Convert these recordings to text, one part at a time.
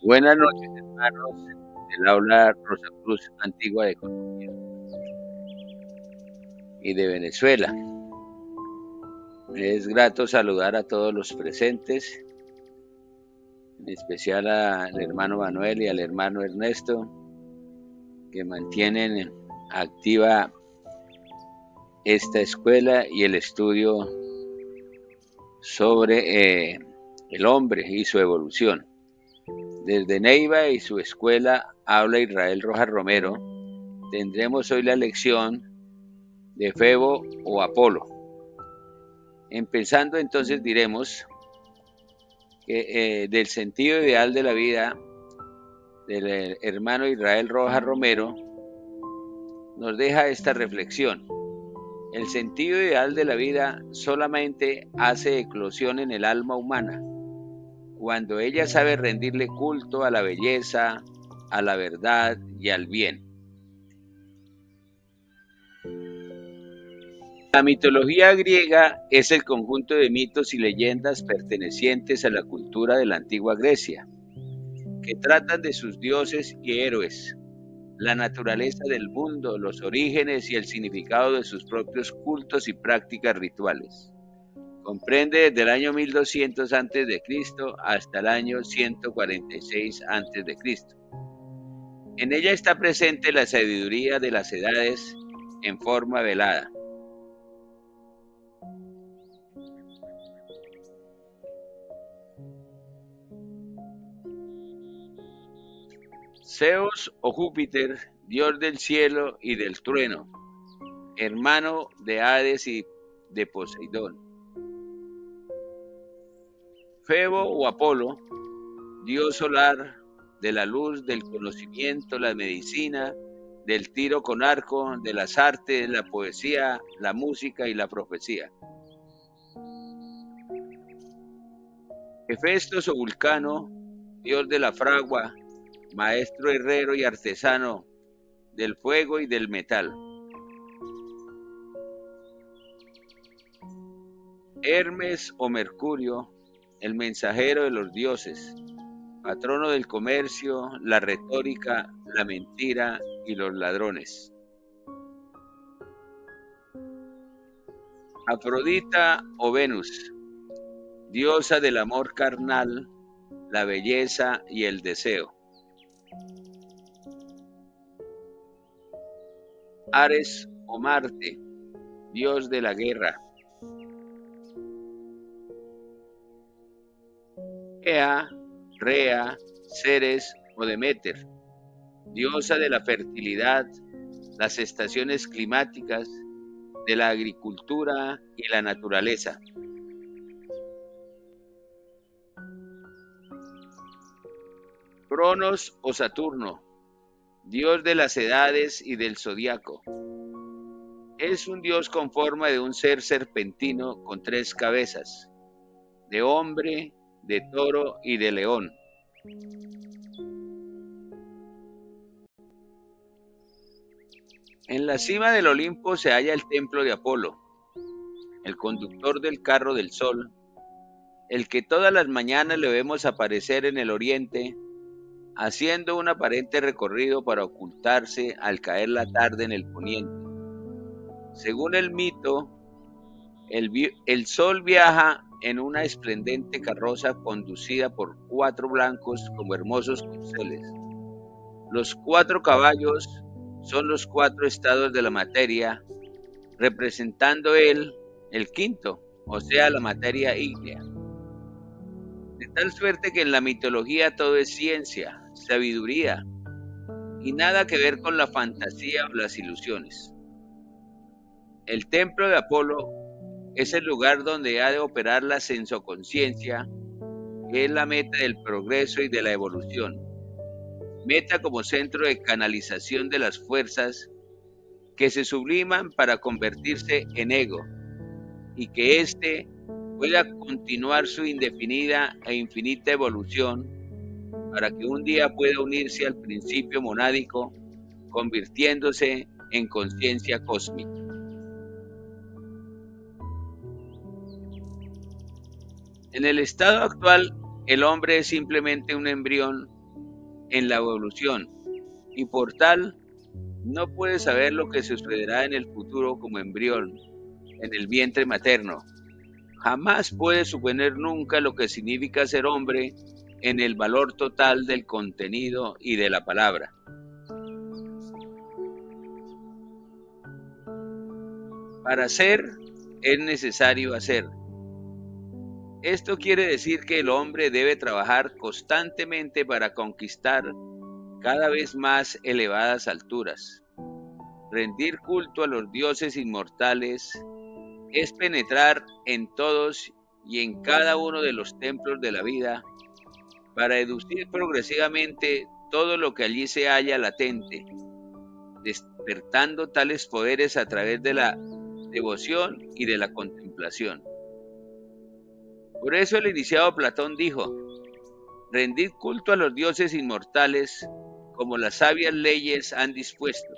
Buenas noches, hermanos del aula Rosa Cruz Antigua de Colombia y de Venezuela. Es grato saludar a todos los presentes, en especial al hermano Manuel y al hermano Ernesto, que mantienen activa esta escuela y el estudio sobre el hombre y su evolución. Desde Neiva y su escuela Habla Israel Rojas Romero, tendremos hoy la lección de Febo o Apolo. Empezando entonces diremos que del sentido ideal de la vida del hermano Israel Rojas Romero nos deja esta reflexión. El sentido ideal de la vida solamente hace eclosión en el alma humana cuando ella sabe rendirle culto a la belleza, a la verdad y al bien. La mitología griega es el conjunto de mitos y leyendas pertenecientes a la cultura de la antigua Grecia, que tratan de sus dioses y héroes, la naturaleza del mundo, los orígenes y el significado de sus propios cultos y prácticas rituales. Comprende desde el año 1200 a.C. hasta el año 146 a.C. En ella está presente la sabiduría de las edades en forma velada. Zeus o Júpiter, dios del cielo y del trueno, hermano de Hades y de Poseidón. Febo o Apolo, dios solar de la luz, del conocimiento, la medicina, del tiro con arco, de las artes, la poesía, la música y la profecía. Hefestos o Vulcano, dios de la fragua, maestro herrero y artesano del fuego y del metal. Hermes o Mercurio, el mensajero de los dioses, patrono del comercio, la retórica, la mentira y los ladrones. Afrodita o Venus, diosa del amor carnal, la belleza y el deseo. Ares o Marte, dios de la guerra. Ea, Rea, Ceres o Demeter, diosa de la fertilidad, las estaciones climáticas, de la agricultura y la naturaleza. Cronos o Saturno, dios de las edades y del zodiaco. Es un dios con forma de un ser serpentino con 3 cabezas, de hombre, de toro y de león. En la cima del Olimpo se halla el templo de Apolo, el conductor del carro del sol, el que todas las mañanas le vemos aparecer en el oriente, haciendo un aparente recorrido para ocultarse al caer la tarde en el poniente. Según el mito, el sol viaja en una esplendente carroza conducida por 4 blancos como hermosos corceles. Los 4 caballos son los 4 estados de la materia, representando él el quinto, o sea, la materia ígnea. De tal suerte que en la mitología todo es ciencia, sabiduría, y nada que ver con la fantasía o las ilusiones. El templo de Apolo es el lugar donde ha de operar la sensoconciencia, que es la meta del progreso y de la evolución. Meta como centro de canalización de las fuerzas que se subliman para convertirse en ego y que éste pueda continuar su indefinida e infinita evolución para que un día pueda unirse al principio monádico, convirtiéndose en conciencia cósmica. En el estado actual, el hombre es simplemente un embrión en la evolución y por tal no puede saber lo que sucederá en el futuro como embrión en el vientre materno. Jamás puede suponer nunca lo que significa ser hombre en el valor total del contenido y de la palabra. Para ser es necesario hacer. Esto quiere decir que el hombre debe trabajar constantemente para conquistar cada vez más elevadas alturas. Rendir culto a los dioses inmortales es penetrar en todos y en cada uno de los templos de la vida para deducir progresivamente todo lo que allí se halla latente, despertando tales poderes a través de la devoción y de la contemplación. Por eso el iniciado Platón dijo: rendid culto a los dioses inmortales como las sabias leyes han dispuesto.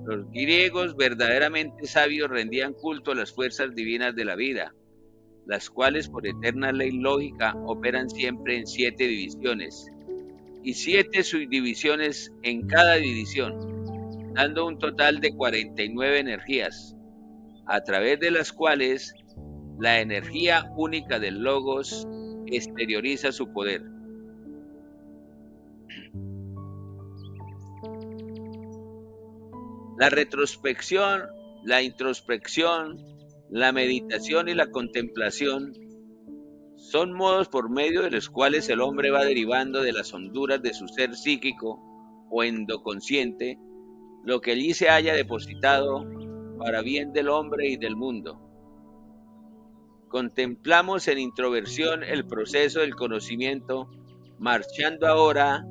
Los griegos verdaderamente sabios rendían culto a las fuerzas divinas de la vida, las cuales por eterna ley lógica operan siempre en 7 divisiones y 7 subdivisiones en cada división, dando un total de 49 energías, a través de las cuales la energía única del Logos exterioriza su poder. La retrospección, la introspección, la meditación y la contemplación son modos por medio de los cuales el hombre va derivando de las honduras de su ser psíquico o endoconsciente lo que allí se haya depositado para bien del hombre y del mundo. Contemplamos en introversión el proceso del conocimiento, marchando ahora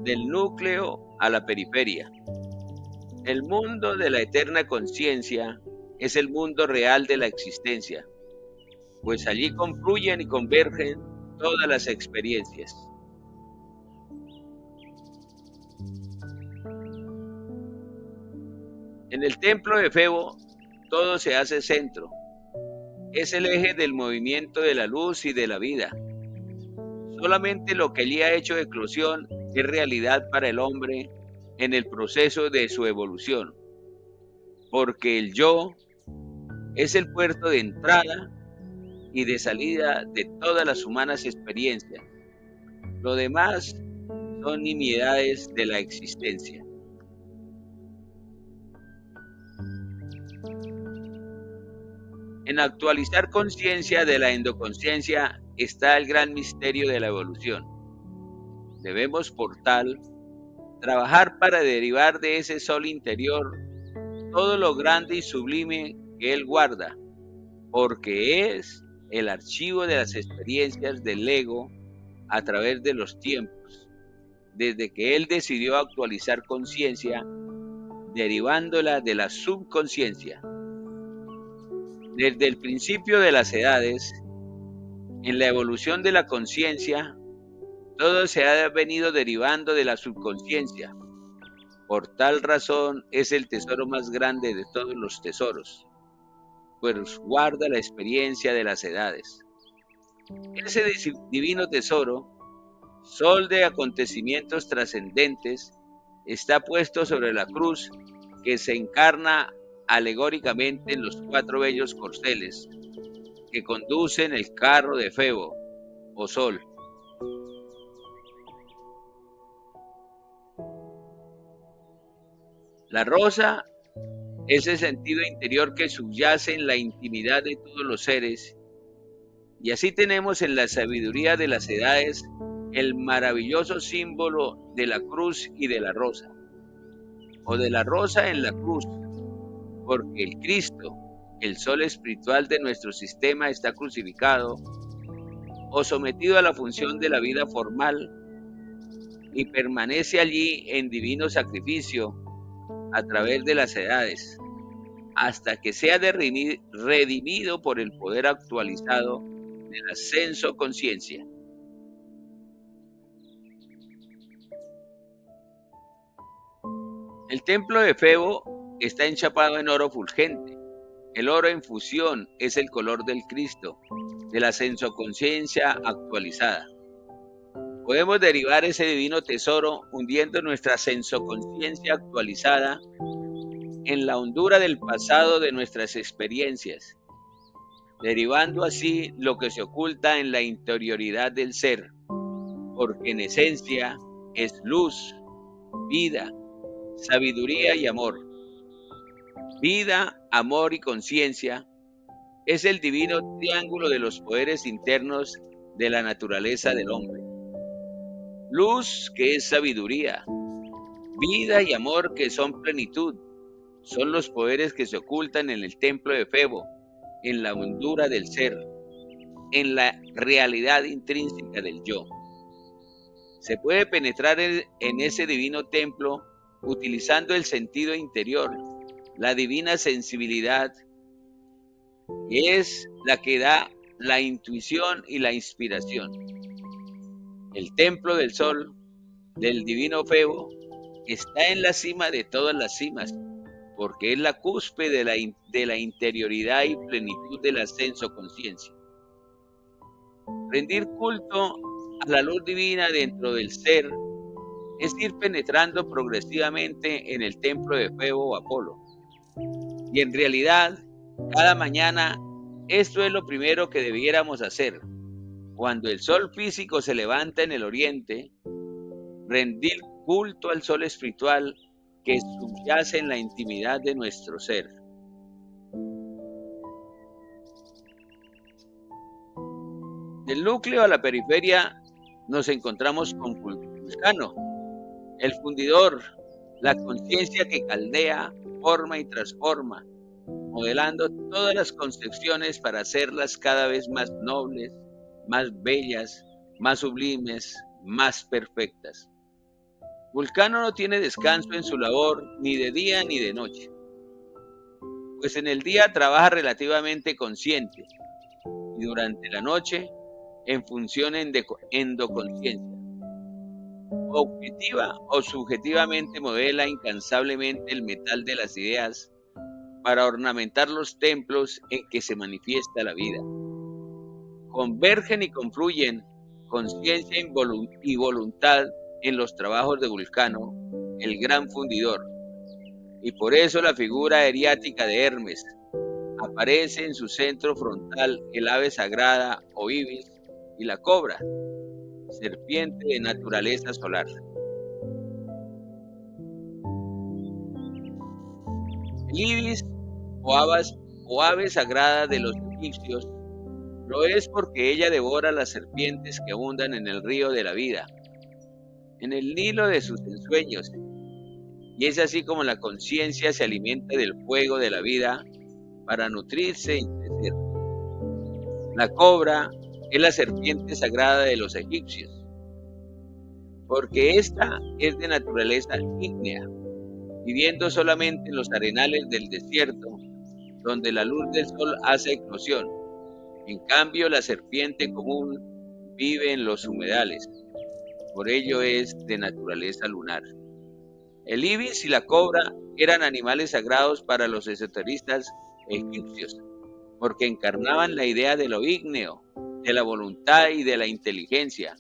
del núcleo a la periferia. El mundo de la eterna conciencia es el mundo real de la existencia, pues allí confluyen y convergen todas las experiencias. En el templo de Febo, todo se hace centro. Es el eje del movimiento de la luz y de la vida. Solamente lo que allí ha hecho eclosión es realidad para el hombre en el proceso de su evolución, porque el yo es el puerto de entrada y de salida de todas las humanas experiencias. Lo demás son nimiedades de la existencia. En actualizar conciencia de la endoconsciencia está el gran misterio de la evolución. Debemos, por tal, trabajar para derivar de ese sol interior todo lo grande y sublime que él guarda, porque es el archivo de las experiencias del ego a través de los tiempos, desde que él decidió actualizar conciencia, derivándola de la subconsciencia. Desde el principio de las edades, en la evolución de la conciencia, todo se ha venido derivando de la subconsciencia. Por tal razón es el tesoro más grande de todos los tesoros, pues guarda la experiencia de las edades. Ese divino tesoro, sol de acontecimientos trascendentes, está puesto sobre la cruz que se encarna alegóricamente en los 4 bellos corceles que conducen el carro de Febo o Sol. La rosa es el sentido interior que subyace en la intimidad de todos los seres, y así tenemos en la sabiduría de las edades el maravilloso símbolo de la cruz y de la rosa, o de la rosa en la cruz, porque el Cristo, el sol espiritual de nuestro sistema, está crucificado o sometido a la función de la vida formal y permanece allí en divino sacrificio a través de las edades, hasta que sea redimido por el poder actualizado del ascenso conciencia. El templo de Febo está enchapado en oro fulgente. El oro en fusión es el color del Cristo, de la ascenso conciencia actualizada. Podemos derivar ese divino tesoro hundiendo nuestra sensoconciencia actualizada en la hondura del pasado de nuestras experiencias, derivando así lo que se oculta en la interioridad del ser, porque en esencia es luz, vida, sabiduría y amor. Vida, amor y conciencia es el divino triángulo de los poderes internos de la naturaleza del hombre. Luz, que es sabiduría, vida y amor, que son plenitud, son los poderes que se ocultan en el templo de Febo, en la hondura del ser, en la realidad intrínseca del yo. Se puede penetrar en ese divino templo utilizando el sentido interior, la divina sensibilidad, que es la que da la intuición y la inspiración. El templo del sol, del divino Febo, está en la cima de todas las cimas, porque es la cúspide de la interioridad y plenitud del ascenso conciencia. Rendir culto a la luz divina dentro del ser es ir penetrando progresivamente en el templo de Febo o Apolo. Y en realidad, cada mañana, esto es lo primero que debiéramos hacer. Cuando el sol físico se levanta en el oriente, rendir culto al sol espiritual que subyace en la intimidad de nuestro ser. Del núcleo a la periferia nos encontramos con Vulcano, el fundidor, la conciencia que caldea, forma y transforma, modelando todas las concepciones para hacerlas cada vez más nobles, más bellas, más sublimes, más perfectas. Vulcano no tiene descanso en su labor ni de día ni de noche, pues en el día trabaja relativamente consciente y durante la noche en función endoconsciencia. Objetiva o subjetivamente modela incansablemente el metal de las ideas para ornamentar los templos en que se manifiesta la vida. Convergen y confluyen conciencia y voluntad en los trabajos de Vulcano, el gran fundidor, y por eso la figura eriática de Hermes aparece en su centro frontal el ave sagrada o ibis y la cobra, serpiente de naturaleza solar. El ibis o ave sagrada de los egipcios lo es porque ella devora las serpientes que abundan en el río de la vida, en el Nilo de sus ensueños, y es así como la conciencia se alimenta del fuego de la vida para nutrirse y crecer. La cobra es la serpiente sagrada de los egipcios, porque ésta es de naturaleza ígnea, viviendo solamente en los arenales del desierto, donde la luz del sol hace eclosión. En cambio, la serpiente común vive en los humedales, por ello es de naturaleza lunar. El ibis y la cobra eran animales sagrados para los esoteristas egipcios, porque encarnaban la idea de lo ígneo, de la voluntad y de la inteligencia,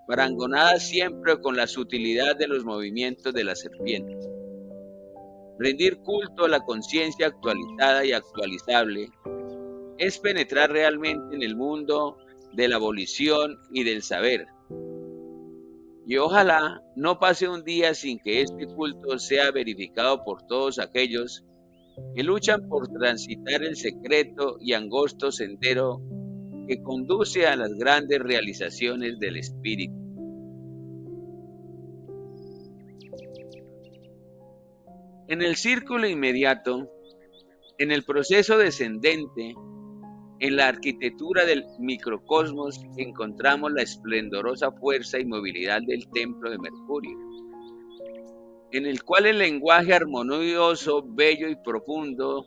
parangonadas siempre con la sutilidad de los movimientos de la serpiente. Rendir culto a la conciencia actualizada y actualizable es penetrar realmente en el mundo de la abolición y del saber. Y ojalá no pase un día sin que este culto sea verificado por todos aquellos que luchan por transitar el secreto y angosto sendero que conduce a las grandes realizaciones del espíritu. En el círculo inmediato, en el proceso descendente, en la arquitectura del microcosmos encontramos la esplendorosa fuerza y movilidad del templo de Mercurio, en el cual el lenguaje armonioso, bello y profundo,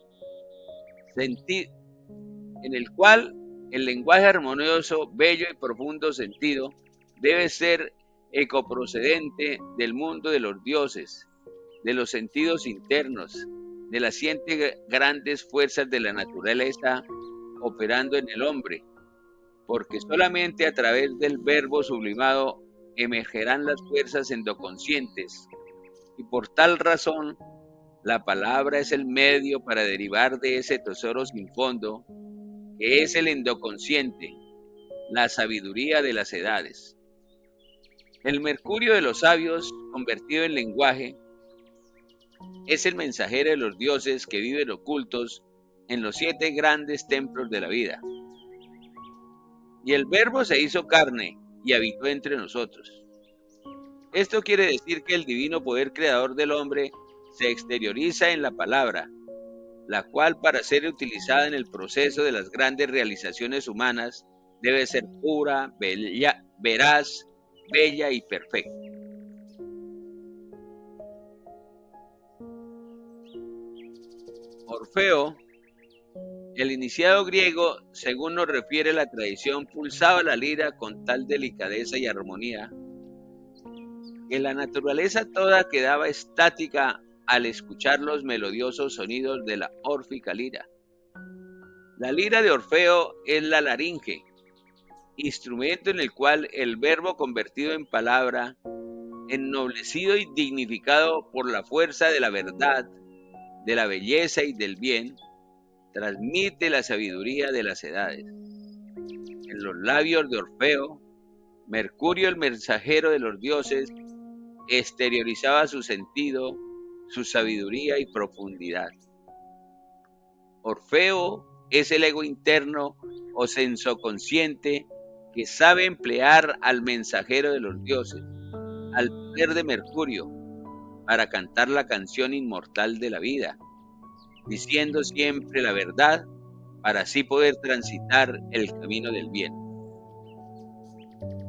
en el cual el lenguaje armonioso, bello y profundo sentido debe ser ecoprocedente del mundo de los dioses, de los sentidos internos, de las 7 grandes fuerzas de la naturaleza operando en el hombre, porque solamente a través del verbo sublimado emergerán las fuerzas endoconscientes, y por tal razón la palabra es el medio para derivar de ese tesoro sin fondo, que es el endoconsciente, la sabiduría de las edades. El mercurio de los sabios, convertido en lenguaje, es el mensajero de los dioses que viven ocultos en los 7 grandes templos de la vida. Y el verbo se hizo carne y habitó entre nosotros. Esto quiere decir que el divino poder creador del hombre se exterioriza en la palabra, la cual, para ser utilizada en el proceso de las grandes realizaciones humanas, debe ser pura, bella, veraz, bella y perfecta. Orfeo, el iniciado griego, según nos refiere la tradición, pulsaba la lira con tal delicadeza y armonía que la naturaleza toda quedaba estática al escuchar los melodiosos sonidos de la órfica lira. La lira de Orfeo es la laringe, instrumento en el cual el verbo convertido en palabra, ennoblecido y dignificado por la fuerza de la verdad, de la belleza y del bien, transmite la sabiduría de las edades. En los labios de Orfeo, Mercurio, el mensajero de los dioses, exteriorizaba su sentido, su sabiduría y profundidad. Orfeo es el ego interno o sensoconsciente que sabe emplear al mensajero de los dioses, al poder de Mercurio, para cantar la canción inmortal de la vida, diciendo siempre la verdad para así poder transitar el camino del bien.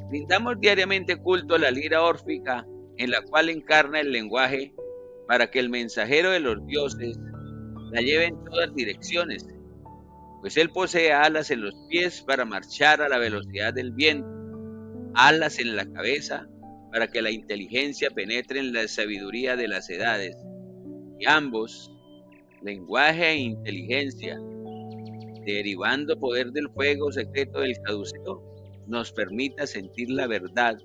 Brindamos diariamente culto a la lira órfica, en la cual encarna el lenguaje, para que el mensajero de los dioses la lleve en todas direcciones, pues él posee alas en los pies para marchar a la velocidad del viento, alas en la cabeza para que la inteligencia penetre en la sabiduría de las edades, y ambos, lenguaje e inteligencia, derivando poder del fuego secreto del caduceo, nos permita sentir la verdad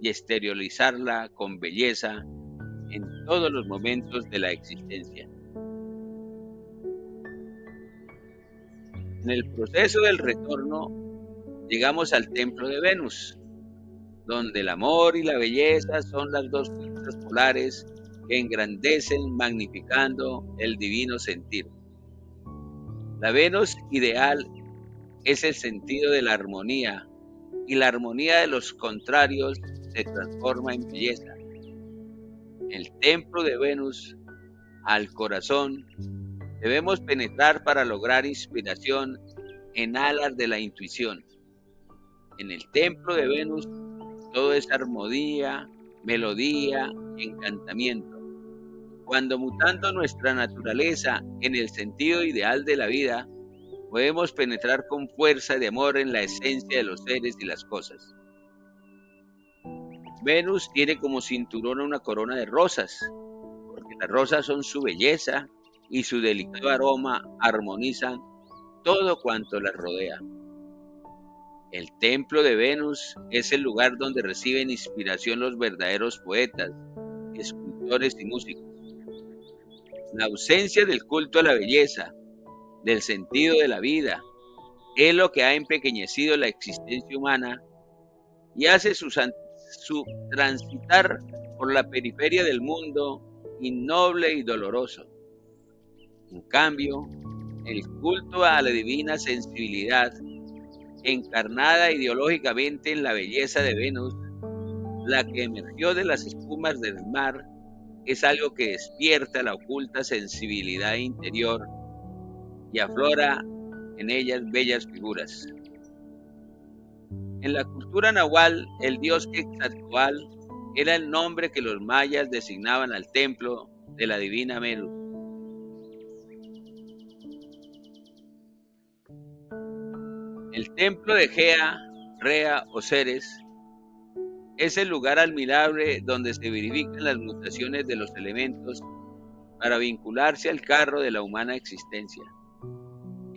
y exteriorizarla con belleza en todos los momentos de la existencia. En el proceso del retorno llegamos al templo de Venus, donde el amor y la belleza son las dos fuerzas polares que engrandecen magnificando el divino sentir. La Venus ideal es el sentido de la armonía, y la armonía de los contrarios se transforma en belleza. El templo de Venus, al corazón, debemos penetrar para lograr inspiración en alas de la intuición. En el templo de Venus todo es armonía, melodía, encantamiento. Cuando mutando nuestra naturaleza en el sentido ideal de la vida, podemos penetrar con fuerza de amor en la esencia de los seres y las cosas. Venus tiene como cinturón una corona de rosas, porque las rosas son su belleza y su delicado aroma armonizan todo cuanto las rodea. El templo de Venus es el lugar donde reciben inspiración los verdaderos poetas, escultores y músicos. La ausencia del culto a la belleza, del sentido de la vida, es lo que ha empequeñecido la existencia humana y hace su transitar por la periferia del mundo innoble y doloroso. En cambio, el culto a la divina sensibilidad, encarnada ideológicamente en la belleza de Venus, la que emergió de las espumas del mar, es algo que despierta la oculta sensibilidad interior y aflora en ellas bellas figuras. En la cultura nahual, el dios Quetzalcóatl era el nombre que los mayas designaban al templo de la divina Venus. El templo de Gea, Rea o Ceres es el lugar admirable donde se verifican las mutaciones de los elementos para vincularse al carro de la humana existencia.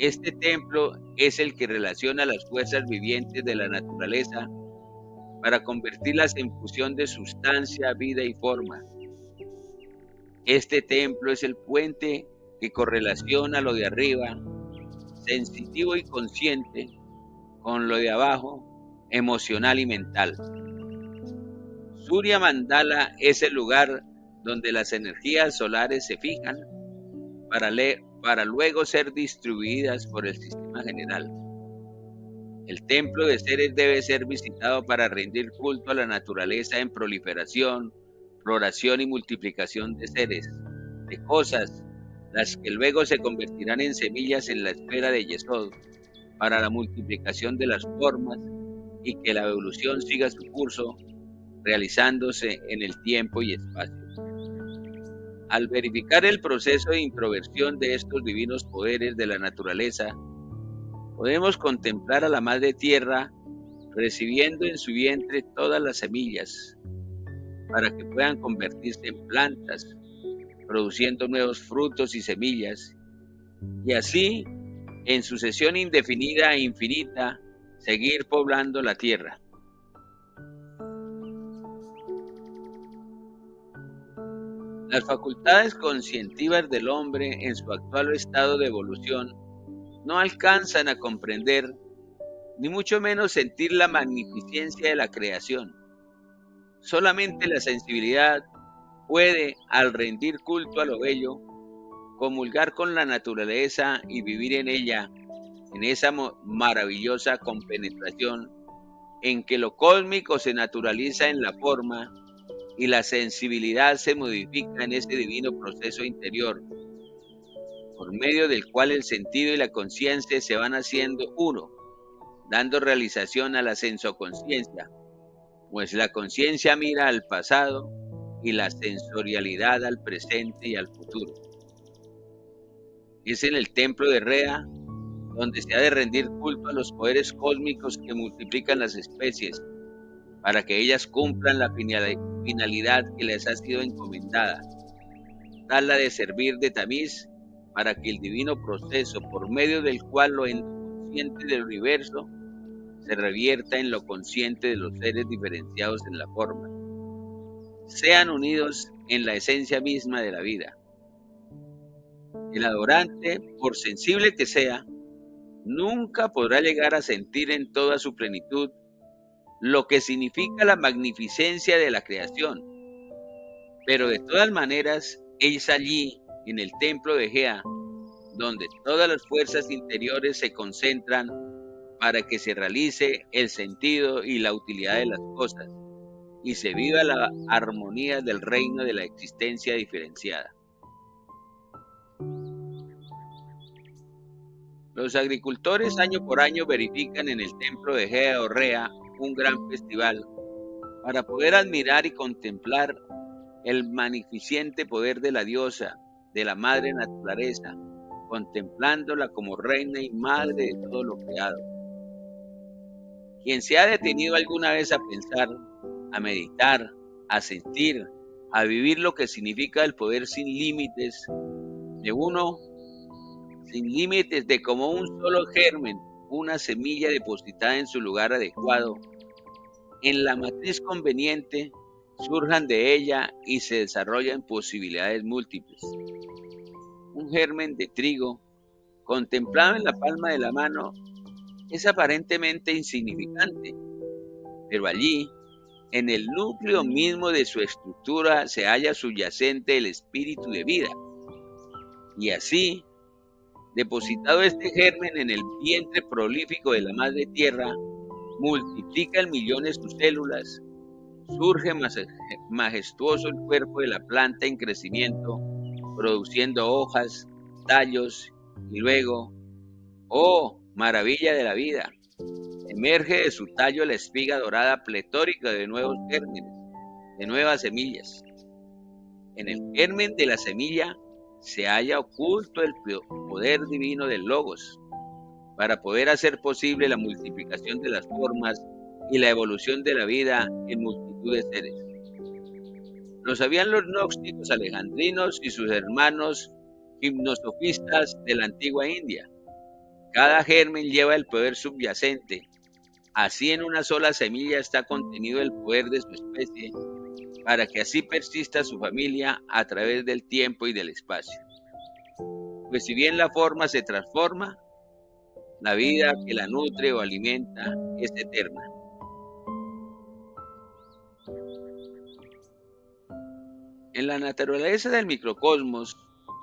Este templo es el que relaciona las fuerzas vivientes de la naturaleza para convertirlas en fusión de sustancia, vida y forma. Este templo es el puente que correlaciona lo de arriba, sensitivo y consciente, con lo de abajo, emocional y mental. Surya Mandala es el lugar donde las energías solares se fijan para luego ser distribuidas por el sistema general. El templo de Ceres debe ser visitado para rendir culto a la naturaleza en proliferación, floración y multiplicación de seres, de cosas, las que luego se convertirán en semillas en la esfera de Yesod, para la multiplicación de las formas y que la evolución siga su curso, realizándose en el tiempo y espacio. Al verificar el proceso de introversión de estos divinos poderes de la naturaleza, podemos contemplar a la Madre Tierra recibiendo en su vientre todas las semillas para que puedan convertirse en plantas, produciendo nuevos frutos y semillas, y así, en sucesión indefinida e infinita, seguir poblando la tierra. Las facultades conscientivas del hombre en su actual estado de evolución no alcanzan a comprender, ni mucho menos sentir la magnificencia de la creación. Solamente la sensibilidad puede, al rendir culto a lo bello, comulgar con la naturaleza y vivir en ella, en esa maravillosa compenetración en que lo cósmico se naturaliza en la forma y la sensibilidad se modifica en ese divino proceso interior, por medio del cual el sentido y la conciencia se van haciendo uno, dando realización a la sensoconciencia, pues la conciencia mira al pasado y la sensorialidad al presente y al futuro. Es en el templo de Rea donde se ha de rendir culto a los poderes cósmicos que multiplican las especies, para que ellas cumplan la finalidad que les ha sido encomendada, tal la de servir de tamiz para que el divino proceso por medio del cual lo inconsciente del universo se revierta en lo consciente de los seres diferenciados en la forma, sean unidos en la esencia misma de la vida. El adorante, por sensible que sea, nunca podrá llegar a sentir en toda su plenitud lo que significa la magnificencia de la creación, pero de todas maneras es allí, en el templo de Gea, donde todas las fuerzas interiores se concentran para que se realice el sentido y la utilidad de las cosas y se viva la armonía del reino de la existencia diferenciada. Los agricultores año por año verifican en el templo de Gea o Rea un gran festival para poder admirar y contemplar el magnificente poder de la diosa, de la madre naturaleza, contemplándola como reina y madre de todo lo creado. Quien se ha detenido alguna vez a pensar, a meditar, a sentir, a vivir lo que significa el poder sin límites de uno, sin límites de como un solo germen, una semilla depositada en su lugar adecuado, en la matriz conveniente, surjan de ella y se desarrollan posibilidades múltiples. Un germen de trigo, contemplado en la palma de la mano, es aparentemente insignificante, pero allí, en el núcleo mismo de su estructura, se halla subyacente el espíritu de vida. Y así, depositado este germen en el vientre prolífico de la madre tierra, multiplica en millones sus células, surge majestuoso el cuerpo de la planta en crecimiento, produciendo hojas, tallos, y luego, ¡oh, maravilla de la vida! Emerge de su tallo la espiga dorada pletórica de nuevos gérmenes, de nuevas semillas. En el germen de la semilla se halla oculto el poder divino del Logos, para poder hacer posible la multiplicación de las formas y la evolución de la vida en multitud de seres. Lo sabían los gnósticos alejandrinos y sus hermanos gimnosofistas de la antigua India. Cada germen lleva el poder subyacente. Así en una sola semilla está contenido el poder de su especie, para que así persista su familia a través del tiempo y del espacio. Pues si bien la forma se transforma, la vida que la nutre o alimenta es eterna. En la naturaleza del microcosmos,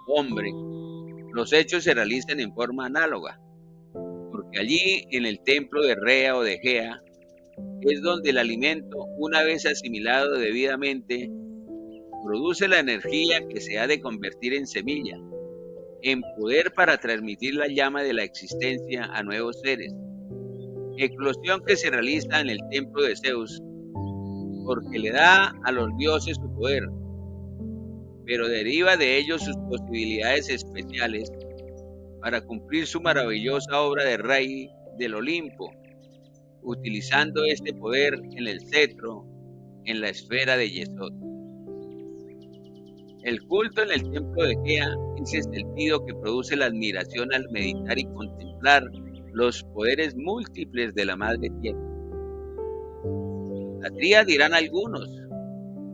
hombre, los hechos se realizan en forma análoga, porque allí en el templo de Rea o de Gea es donde el alimento, una vez asimilado debidamente, produce la energía que se ha de convertir en semilla, en poder para transmitir la llama de la existencia a nuevos seres. Eclosión que se realiza en el templo de Zeus, porque le da a los dioses su poder, pero deriva de ellos sus posibilidades especiales para cumplir su maravillosa obra de rey del Olimpo, utilizando este poder en el cetro, en la esfera de Yesod. El culto en el templo de Gea es el sentido que produce la admiración al meditar y contemplar los poderes múltiples de la Madre Tierra. Idolatría dirán algunos,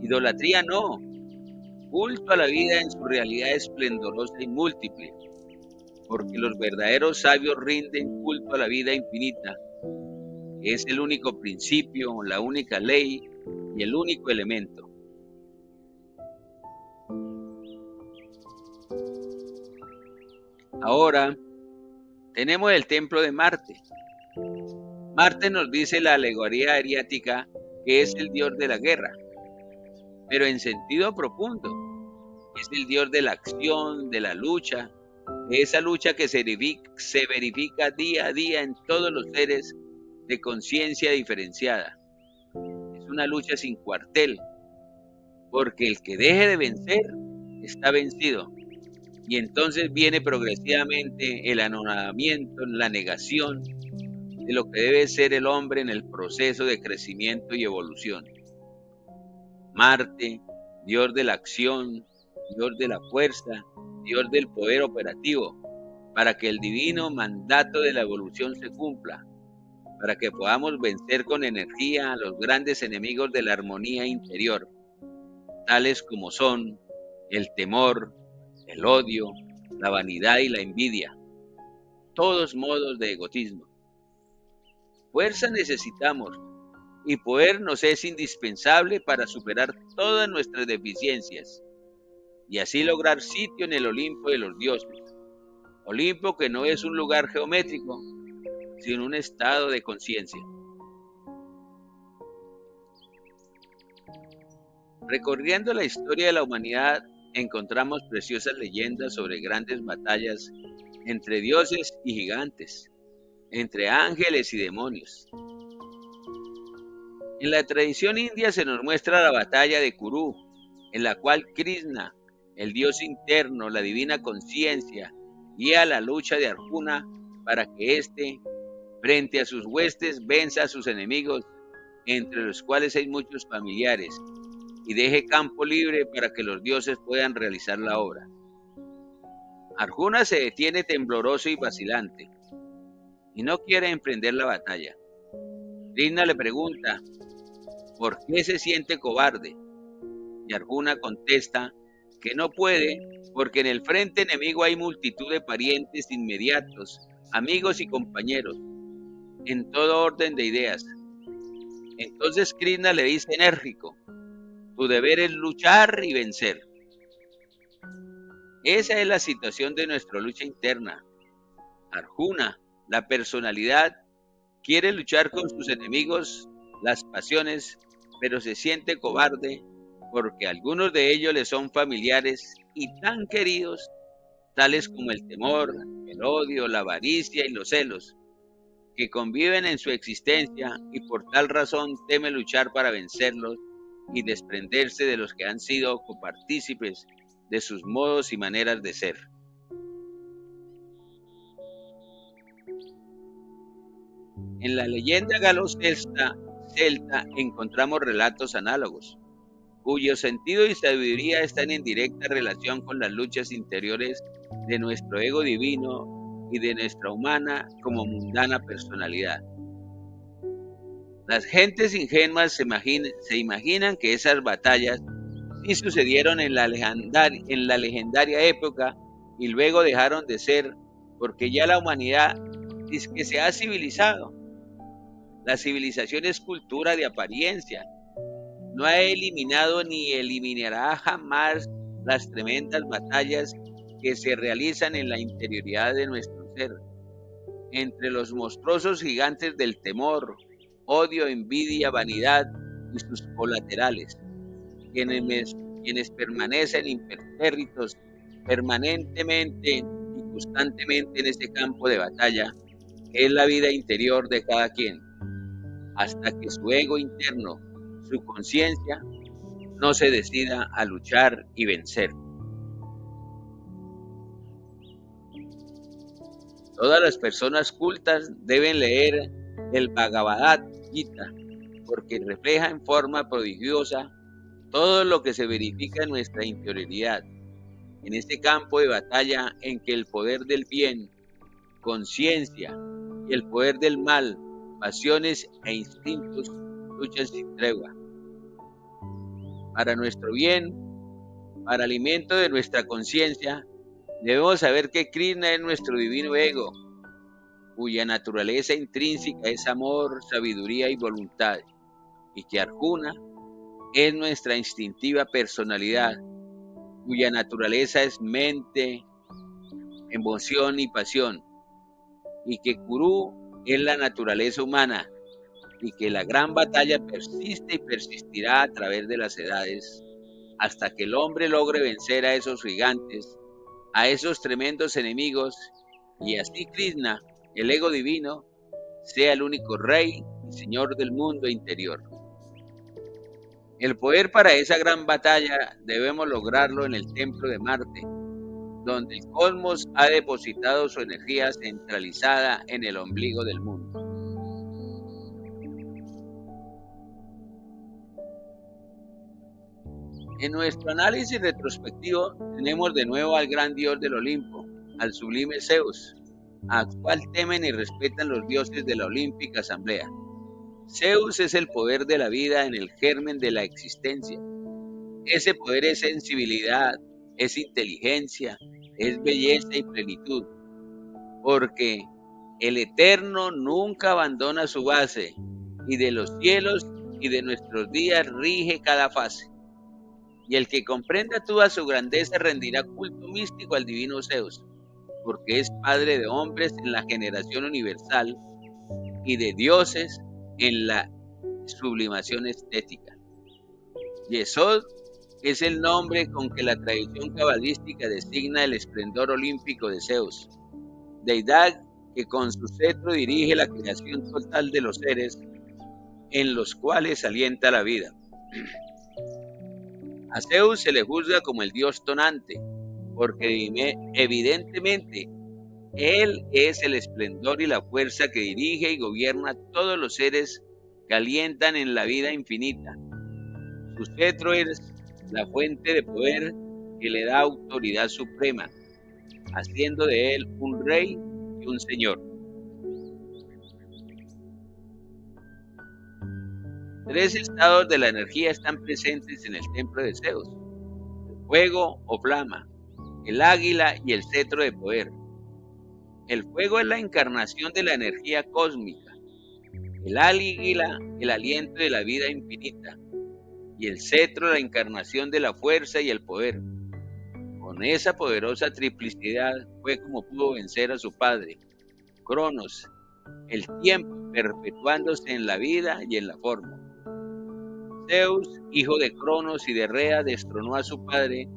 idolatría no, culto a la vida en su realidad esplendorosa y múltiple, porque los verdaderos sabios rinden culto a la vida infinita, que es el único principio, la única ley y el único elemento. Ahora tenemos el templo de Marte. Marte nos dice la alegoría ariática que es el dios de la guerra, pero en sentido profundo. Es el dios de la acción, de la lucha, de esa lucha que se verifica día a día en todos los seres de conciencia diferenciada. Es una lucha sin cuartel, porque el que deje de vencer está vencido. Y entonces viene progresivamente el anonadamiento, la negación de lo que debe ser el hombre en el proceso de crecimiento y evolución. Marte, dios de la acción, dios de la fuerza, dios del poder operativo, para que el divino mandato de la evolución se cumpla, para que podamos vencer con energía a los grandes enemigos de la armonía interior, tales como son el temor, el odio, la vanidad y la envidia, todos modos de egotismo. Fuerza necesitamos y poder nos es indispensable para superar todas nuestras deficiencias y así lograr sitio en el Olimpo de los dioses. Olimpo que no es un lugar geométrico, sino un estado de conciencia. Recorriendo la historia de la humanidad, encontramos preciosas leyendas sobre grandes batallas entre dioses y gigantes, entre ángeles y demonios. En la tradición india se nos muestra la batalla de Kuru, en la cual Krishna, el dios interno, la divina conciencia, guía la lucha de Arjuna para que éste, frente a sus huestes, venza a sus enemigos, entre los cuales hay muchos familiares, y deje campo libre para que los dioses puedan realizar la obra. Arjuna se detiene tembloroso y vacilante, y no quiere emprender la batalla. Krishna le pregunta, ¿por qué se siente cobarde? Y Arjuna contesta que no puede porque en el frente enemigo hay multitud de parientes inmediatos, amigos y compañeros, en todo orden de ideas. Entonces Krishna le dice enérgico, tu deber es luchar y vencer. Esa es la situación de nuestra lucha interna. Arjuna, la personalidad, quiere luchar con sus enemigos, las pasiones, pero se siente cobarde porque algunos de ellos le son familiares y tan queridos, tales como el temor, el odio, la avaricia y los celos, que conviven en su existencia y por tal razón teme luchar para vencerlos y desprenderse de los que han sido copartícipes de sus modos y maneras de ser. En la leyenda galo-celta encontramos relatos análogos, cuyo sentido y sabiduría están en directa relación con las luchas interiores de nuestro ego divino y de nuestra humana como mundana personalidad. Las gentes ingenuas se imaginan que esas batallas sí sucedieron en la legendaria época y luego dejaron de ser porque ya la humanidad es que se ha civilizado. La civilización es cultura de apariencia. No ha eliminado ni eliminará jamás las tremendas batallas que se realizan en la interioridad de nuestro ser, entre los monstruosos gigantes del temor, odio, envidia, vanidad y sus colaterales, quienes permanecen impertérritos permanentemente y constantemente en ese campo de batalla, que es la vida interior de cada quien, hasta que su ego interno, su conciencia, no se decida a luchar y vencer. Todas las personas cultas deben leer el Bhagavad Gita, porque refleja en forma prodigiosa todo lo que se verifica en nuestra interioridad, en este campo de batalla en que el poder del bien, conciencia, y el poder del mal, pasiones e instintos, luchan sin tregua. Para nuestro bien, para alimento de nuestra conciencia, debemos saber que Krishna es nuestro divino ego, cuya naturaleza intrínseca es amor, sabiduría y voluntad, y que Arjuna es nuestra instintiva personalidad, cuya naturaleza es mente, emoción y pasión, y que Kuru es la naturaleza humana, y que la gran batalla persiste y persistirá a través de las edades, hasta que el hombre logre vencer a esos gigantes, a esos tremendos enemigos, y así Krishna, el ego divino, sea el único rey y señor del mundo interior. El poder para esa gran batalla debemos lograrlo en el templo de Marte, donde el cosmos ha depositado su energía centralizada en el ombligo del mundo. En nuestro análisis retrospectivo tenemos de nuevo al gran dios del Olimpo, al sublime Zeus, al cual temen y respetan los dioses de la olímpica asamblea. Zeus es el poder de la vida en el germen de la existencia. Ese poder es sensibilidad, es inteligencia, es belleza y plenitud, porque el Eterno nunca abandona su base, y de los cielos y de nuestros días rige cada fase. Y el que comprenda toda su grandeza rendirá culto místico al divino Zeus, porque es padre de hombres en la generación universal y de dioses en la sublimación estética. Yesod es el nombre con que la tradición cabalística designa el esplendor olímpico de Zeus, deidad que con su cetro dirige la creación total de los seres en los cuales alienta la vida. A Zeus se le juzga como el dios tonante, porque evidentemente él es el esplendor y la fuerza que dirige y gobierna a todos los seres que alientan en la vida infinita. Su cetro es la fuente de poder que le da autoridad suprema, haciendo de él un rey y un señor. Tres estados de la energía están presentes en el templo de Zeus: el fuego o flama, el águila y el cetro de poder. El fuego es la encarnación de la energía cósmica, el águila el aliento de la vida infinita, y el cetro la encarnación de la fuerza y el poder. Con esa poderosa triplicidad fue como pudo vencer a su padre, Cronos, el tiempo perpetuándose en la vida y en la forma. Zeus, hijo de Cronos y de Rea, destronó a su padre,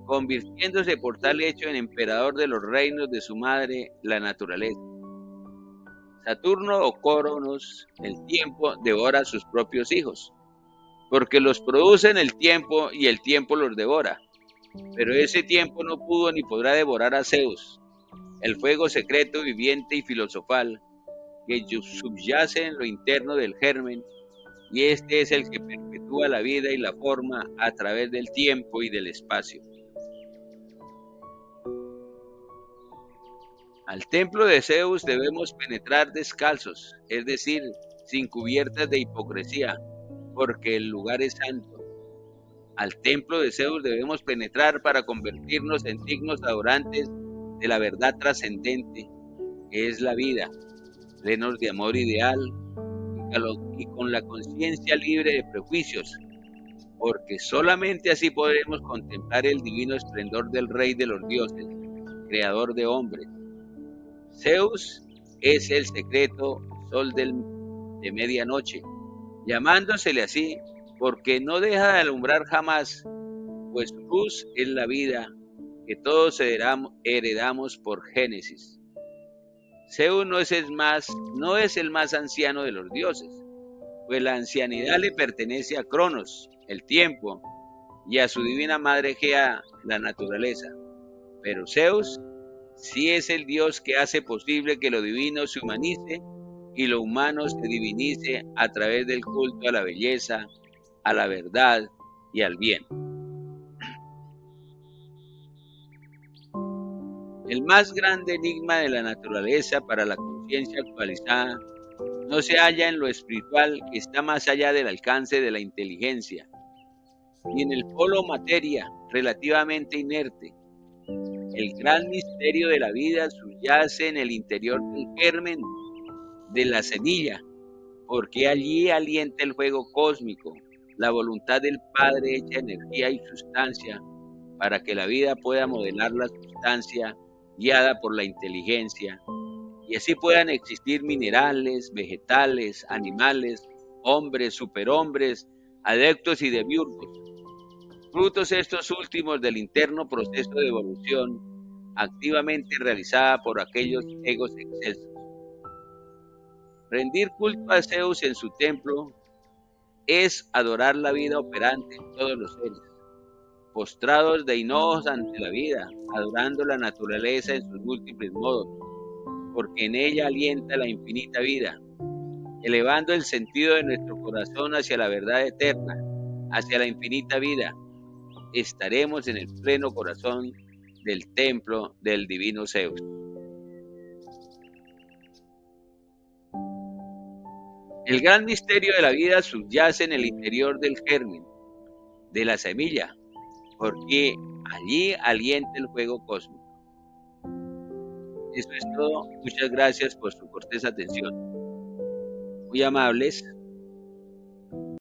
convirtiéndose por tal hecho en emperador de los reinos de su madre, la naturaleza. Saturno o Cronos, el tiempo, devora a sus propios hijos, porque los produce en el tiempo y el tiempo los devora. Pero ese tiempo no pudo ni podrá devorar a Zeus, el fuego secreto, viviente y filosofal, que subyace en lo interno del germen, y este es el que perpetúa la vida y la forma a través del tiempo y del espacio. Al templo de Zeus debemos penetrar descalzos, es decir, sin cubiertas de hipocresía, porque el lugar es santo. Al templo de Zeus debemos penetrar para convertirnos en dignos adorantes de la verdad trascendente, que es la vida, plenos de amor ideal y con la conciencia libre de prejuicios, porque solamente así podremos contemplar el divino esplendor del Rey de los dioses, creador de hombres. Zeus es el secreto sol de medianoche, llamándosele así porque no deja de alumbrar jamás, pues su luz es la vida que todos heredamos por Génesis. Zeus no es el más anciano de los dioses, pues la ancianidad le pertenece a Cronos, el tiempo, y a su divina madre Gea, la naturaleza. Pero Zeus sí es el dios que hace posible que lo divino se humanice y lo humano se divinice a través del culto a la belleza, a la verdad y al bien. El más grande enigma de la naturaleza para la conciencia actualizada no se halla en lo espiritual que está más allá del alcance de la inteligencia, ni en el polo materia relativamente inerte. El gran misterio de la vida subyace en el interior del germen de la semilla, porque allí alienta el fuego cósmico, la voluntad del Padre hecha energía y sustancia, para que la vida pueda modelar la sustancia guiada por la inteligencia, y así puedan existir minerales, vegetales, animales, hombres, superhombres, adeptos y demiurgos, frutos estos últimos del interno proceso de evolución activamente realizada por aquellos egos excelsos. Rendir culto a Zeus en su templo es adorar la vida operante en todos los seres, postrados de hinojos ante la vida, adorando la naturaleza en sus múltiples modos, porque en ella alienta la infinita vida, elevando el sentido de nuestro corazón hacia la verdad eterna, hacia la infinita vida. Estaremos en el pleno corazón del templo del divino Zeus. El gran misterio de la vida subyace en el interior del germen, de la semilla, porque allí alienta el fuego cósmico. Eso es todo. Muchas gracias por su cortés atención. Muy amables.